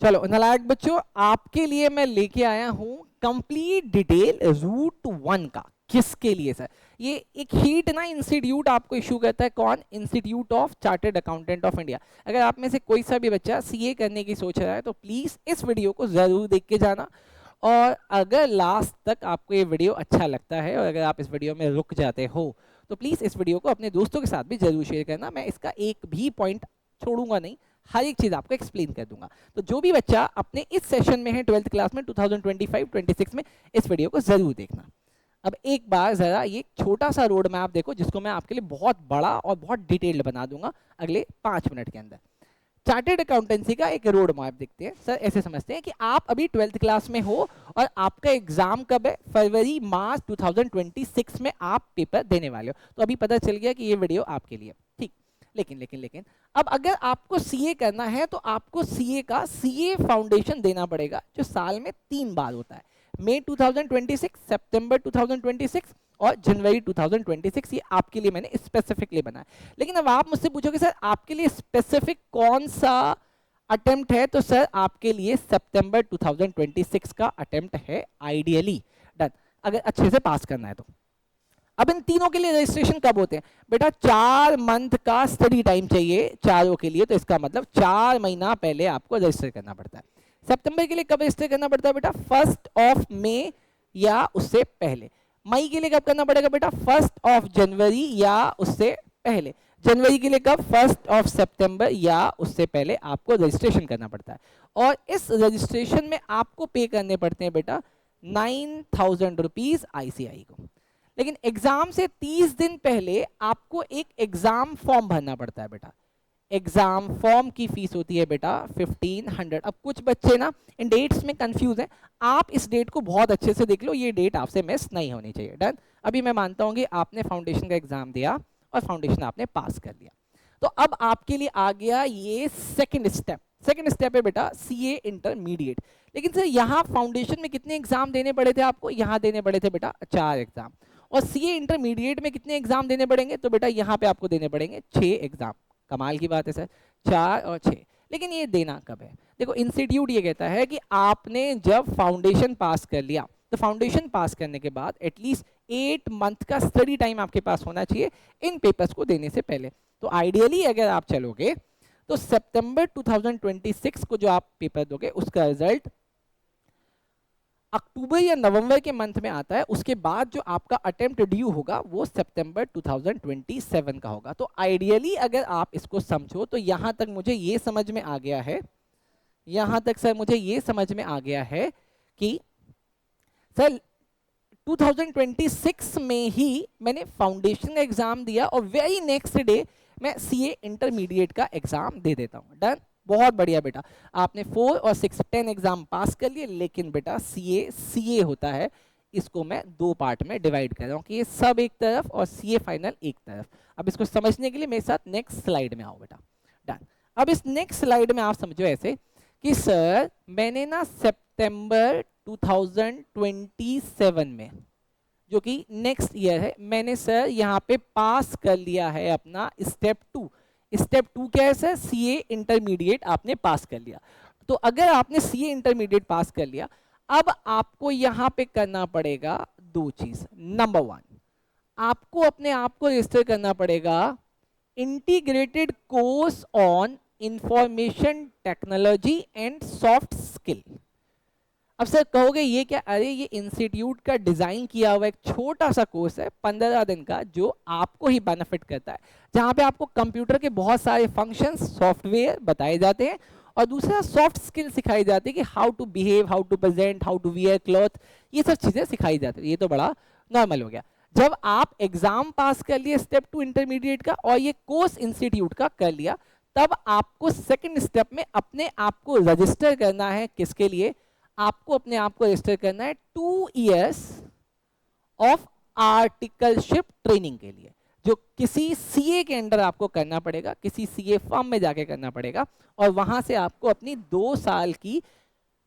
चलो नालायक बच्चों, आपके लिए मैं लेके आया हूं कंप्लीट डिटेल रूट 1 का। किसके लिए सर? ये एक हीट ना इंस्टीट्यूट आपको इशू करता है। कौन? Institute of chartered accountant of India. अगर आप में से कोई सा भी बच्चा सीए करने की सोच रहा है तो प्लीज इस वीडियो को जरूर देख के जाना। और अगर लास्ट तक आपको ये वीडियो अच्छा लगता है और अगर आप इस वीडियो में रुक जाते हो तो प्लीज इस वीडियो को अपने दोस्तों के साथ भी जरूर शेयर करना। मैं इसका एक भी पॉइंट छोड़ूंगा नहीं, हर एक चीज आपको एक्सप्लेन कर दूंगा। तो जो भी बच्चा अपने इस सेशन में है 12th क्लास में 2025-26 में, इस वीडियो को जरूर देखना। अब एक बार जरा ये छोटा सा रोड मैप देखो जिसको मैं आपके लिए बहुत बड़ा और बहुत डिटेल्ड बना दूंगा अगले 5 मिनट के अंदर। चार्टेड अकाउंटेंसी का एक रोड मैप देखते हैं। सर ऐसे समझते हैं कि आप अभी 12th क्लास में हो और आपका एग्जाम कब है? फरवरी मार्च 2026 में आप पेपर देने वाले हो। तो अभी पता चल गया कि ये वीडियो आपके लिए। ठीक, लेकिन अब अगर आपको सीए करना है तो आपको सीए का सीए फाउंडेशन देना पड़ेगा, जो साल में 3 बार होता है। मई 2026, सितंबर 2026 और जनवरी 2026। ये आपके लिए मैंने स्पेसिफिकली बनाया। लेकिन अब आप मुझसे पूछोगे सर आपके लिए स्पेसिफिक कौन सा अटेम्प्ट है? तो सर आपके लिए सितंबर 2026 का अटेम्प्ट है आइडियली। डन, अगर अच्छे से पास करना है तो। अब इन तीनों के लिए रजिस्ट्रेशन कब होते हैं? बेटा 4 मंथ का स्टडी टाइम चाहिए चारों के लिए, तो इसका मतलब 4 महीना पहले आपको रजिस्टर करना पड़ता है। सितंबर के लिए कब रजिस्टर करना पड़ता है बेटा? 1 मई या उससे पहले। मई के लिए कब करना पड़ेगा बेटा? 1 जनवरी या उससे पहले। जनवरी के लिए कब? 1 सितंबर या उससे पहले आपको रजिस्ट्रेशन करना पड़ता है। और इस रजिस्ट्रेशन में आपको पे करने पड़ते हैं बेटा 9,000 रुपीज आईसीआई को। लेकिन एग्जाम से 30 दिन पहले आपको एक एग्जाम फॉर्म भरना पड़ता है बेटा। एग्जाम फॉर्म की फीस होती है बेटा 1500। अब कुछ बच्चे ना इन डेट्स में कंफ्यूज हैं, आप इस डेट को बहुत अच्छे से देख लो, ये डेट आपसे मिस नहीं होनी चाहिए। डन। अभी मैं मानता हूं कि आपने फाउंडेशन का एग्जाम दिया और फाउंडेशन आपने पास कर लिया, तो अब आपके लिए आ गया ये सेकेंड स्टेप। सेकेंड स्टेप है बेटा सीए इंटरमीडिएट। लेकिन सर यहाँ फाउंडेशन में कितने एग्जाम देने पड़े थे आपको? यहाँ देने पड़े थे बेटा 4 एग्जाम। और सीए इंटरमीडिएट में कितने एग्जाम देने पड़ेंगे? तो बेटा यहाँ पे आपको देने पड़ेंगे 6 एग्जाम। कमाल की बात है सर, 4 और 6। लेकिन ये देना कब है? देखो इंस्टीट्यूट ये कहता है कि आपने जब फाउंडेशन पास कर लिया तो फाउंडेशन पास करने के बाद एटलीस्ट 8 मंथ का स्टडी टाइम आपके पास होना चाहिए इन पेपर्स को देने से पहले। तो आइडियली अगर आप चलोगे तो सितंबर 2026 को जो आप पेपर दोगे उसका रिजल्ट अक्टूबर या नवंबर के मंथ में आता है। उसके बाद जो आपका अटेम्प्ट ड्यू होगा वो सितंबर 2027 का होगा। तो आइडियली अगर आप इसको समझो तो यहां तक मुझे ये समझ में आ गया है, यहां तक सर मुझे ये समझ में आ गया है कि सर 2026 में ही मैंने फाउंडेशन का एग्जाम दिया और वेरी नेक्स्ट डे मैं सीए इंटरमीडिएट का एग्जाम दे देता हूं। डन, बहुत बढ़िया बेटा, आपने 4 और 6 10 एग्जाम पास कर लिए। लेकिन बेटा सीए होता है, इसको मैं 2 पार्ट में डिवाइड कर रहा हूं कि ये सब एक तरफ और सीए फाइनल एक तरफ। अब इसको समझने के लिए मेरे साथ नेक्स्ट स्लाइड में आओ बेटा। डन, अब इस नेक्स्ट स्लाइड में आप समझो ऐसे कि सर मैंने ना सितंबर 2027 में, जो कि नेक्स्ट ईयर है, मैंने सर यहाँ पे पास कर लिया है अपना स्टेप 2। स्टेप 2 क्या है सर? सीए इंटरमीडिएट आपने पास कर लिया। तो अगर आपने सीए इंटरमीडिएट पास कर लिया, अब आपको यहाँ पे करना पड़ेगा 2 चीज। नंबर 1, आपको अपने आप को रजिस्टर करना पड़ेगा integrated course on information technology and soft skill. अब सर कहोगे ये क्या? अरे ये इंस्टीट्यूट का डिजाइन किया हुआ एक छोटा सा कोर्स है 15 दिन का, जो आपको ही बेनिफिट करता है, जहां पे आपको कंप्यूटर के बहुत सारे फंक्शंस सॉफ्टवेयर बताए जाते हैं और दूसरा सॉफ्ट स्किल सिखाई जाती है कि how to behave, how to present, how to wear cloth, ये सब चीजें सिखाई जाती है। ये तो बड़ा नॉर्मल हो गया। जब आप एग्जाम पास कर लिए स्टेप 2 इंटरमीडिएट का और ये कोर्स इंस्टीट्यूट का कर लिया, तब आपको सेकेंड स्टेप में अपने आप को रजिस्टर करना है। किसके लिए? आपको अपने आप को रजिस्टर करना है 2 इयर्स ऑफ आर्टिकलशिप ट्रेनिंग के लिए, जो किसी सीए के अंडर आपको करना पड़ेगा, किसी सीए फर्म में जाके करना पड़ेगा और वहां से आपको अपनी 2 साल की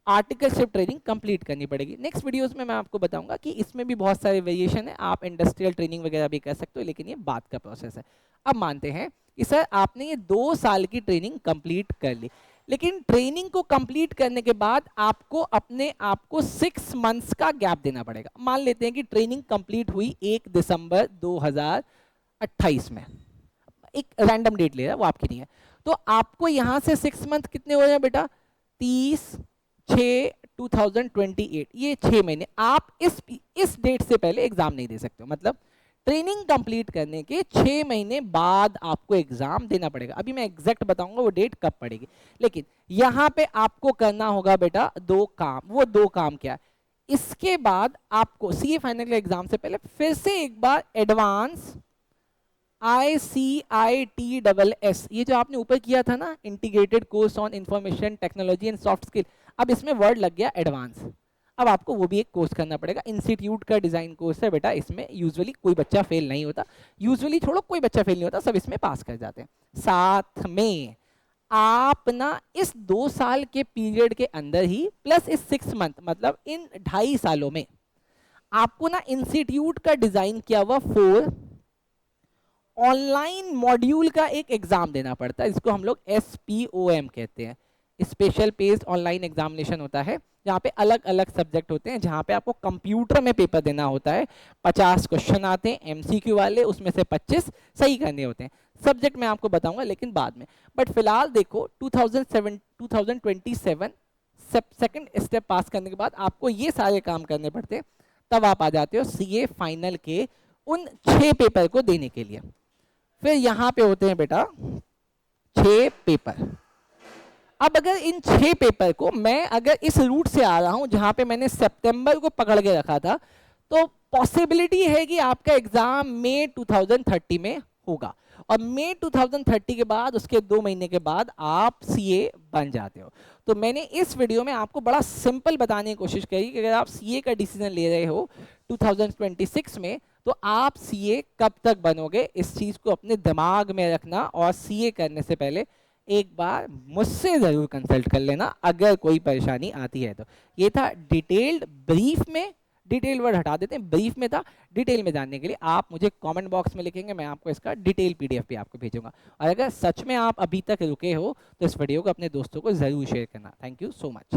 आर्टिकलशिप ट्रेनिंग कंप्लीट करनी पड़ेगी। नेक्स्ट वीडियोस में मैं आपको बताऊंगा कि इसमें भी बहुत सारे वेरिएशन है, आप इंडस्ट्रियल ट्रेनिंग वगैरह भी कर सकते हो, लेकिन ये बात का प्रोसेस है। अब मानते हैं कि सर आपने ये 2 साल की ट्रेनिंग कंप्लीट कर ली, लेकिन ट्रेनिंग को कंप्लीट करने के बाद आपको अपने आप को 6 मंथ्स का गैप देना पड़ेगा। मान लेते हैं कि ट्रेनिंग कंप्लीट हुई 1 दिसंबर 2028 में, एक रैंडम डेट ले रहा है, वो आपकी नहीं है, तो आपको यहां से 6 मंथ कितने हो रहे हैं बेटा, 30/6/2028, ये 6 महीने आप इस डेट से पहले एग्जाम नहीं दे सकते हो। मतलब ट्रेनिंग कंप्लीट करने के 6 महीने बाद आपको एग्जाम देना पड़ेगा। अभी मैं एग्जैक्ट बताऊंगा वो डेट कब पड़ेगी, लेकिन यहां पे आपको करना होगा बेटा 2 काम। वो 2 काम क्या है, इसके बाद आपको सीए फाइनल के एग्जाम से पहले फिर से एक बार एडवांस ICITSS, ये जो आपने ऊपर किया था ना, integrated course on information technology and soft skill, अब इसमें वर्ड लग गया एडवांस। अब आपको वो भी एक कोर्स करना पड़ेगा, इंस्टीट्यूट का डिजाइन कोर्स है बेटा, इसमें यूजुअली कोई बच्चा फेल नहीं होता, यूजुअली छोड़ो कोई बच्चा फेल नहीं होता, सब इसमें पास कर जाते हैं। साथ में आप ना इस 2 साल के पीरियड के अंदर ही प्लस इस 6 मंथ, मतलब इन 2.5 सालों में आपको ना इंस्टीट्यूट का डिजाइन किया हुआ 4 ऑनलाइन मॉड्यूल का एक एग्जाम देना पड़ता है, जिसको हम लोग SPOM कहते हैं, स्पेशल पेस्ड ऑनलाइन एग्जामिनेशन होता है, जहाँ पे अलग अलग सब्जेक्ट होते हैं, जहाँ पे आपको कंप्यूटर में पेपर देना होता है। 50 क्वेश्चन आते हैं MCQ वाले, उसमें से 25 सही करने होते हैं। सब्जेक्ट मैं आपको बताऊंगा लेकिन बाद में, बट फिलहाल देखो 2027 सेकंड स्टेप पास करने के बाद आपको ये सारे काम करने पड़ते हैं, तब आप आ जाते हो CA फाइनल के उन 6 पेपर को देने के लिए। फिर यहां पे होते हैं बेटा 6 पेपर। अब अगर इन 6 पेपर को मैं अगर इस रूट से आ रहा हूं जहां पे मैंने सितंबर को पकड़ के रखा था, तो पॉसिबिलिटी है कि आपका एग्जाम मई 2030 में होगा, और मई 2030 के बाद उसके 2 महीने के बाद आप CA बन जाते हो। तो मैंने इस वीडियो में आपको बड़ा सिंपल बताने की कोशिश करी कि अगर आप CA का डिसीजन ले रहे हो 2026 में, तो आप CA कब तक बनोगे, इस चीज को अपने दिमाग में रखना, और CA करने से पहले एक बार मुझसे जरूर कंसल्ट कर लेना अगर कोई परेशानी आती है तो। ये था डिटेल्ड ब्रीफ में, डिटेल वर्ड हटा देते हैं, ब्रीफ में था। डिटेल में जानने के लिए आप मुझे कमेंट बॉक्स में लिखेंगे, मैं आपको इसका डिटेल PDF भी आपको भेजूंगा। और अगर सच में आप अभी तक रुके हो तो इस वीडियो को अपने दोस्तों को जरूर शेयर करना। Thank you so much.